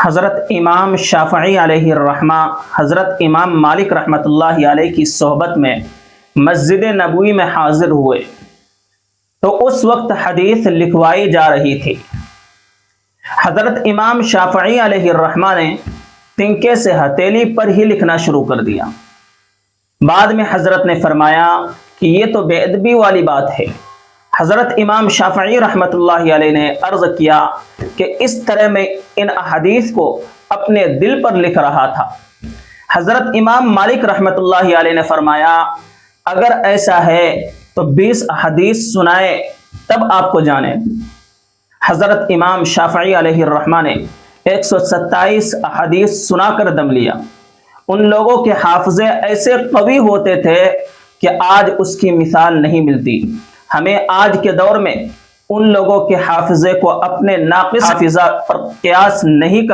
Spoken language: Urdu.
حضرت امام شافعی علیہ الرحمہ حضرت امام مالک رحمۃ اللہ علیہ کی صحبت میں مسجد نبوی میں حاضر ہوئے تو اس وقت حدیث لکھوائی جا رہی تھی۔ حضرت امام شافعی علیہ الرحمہ نے تنکے سے ہتھیلی پر ہی لکھنا شروع کر دیا۔ بعد میں حضرت نے فرمایا کہ یہ تو بے ادبی والی بات ہے۔ حضرت امام شافعی رحمۃ اللہ علیہ نے عرض کیا کہ اس طرح میں ان احادیث کو اپنے دل پر لکھ رہا تھا۔ حضرت امام مالک رحمۃ اللہ علیہ نے فرمایا اگر ایسا ہے تو 20 احادیث سنائے تب آپ کو جانے۔ حضرت امام شافعی علیہ الرحمہ نے 127 احادیث سنا کر دم لیا۔ ان لوگوں کے حافظے ایسے قوی ہوتے تھے کہ آج اس کی مثال نہیں ملتی۔ ہمیں آج کے دور میں ان لوگوں کے حافظے کو اپنے ناقص حافظہ پر قیاس نہیں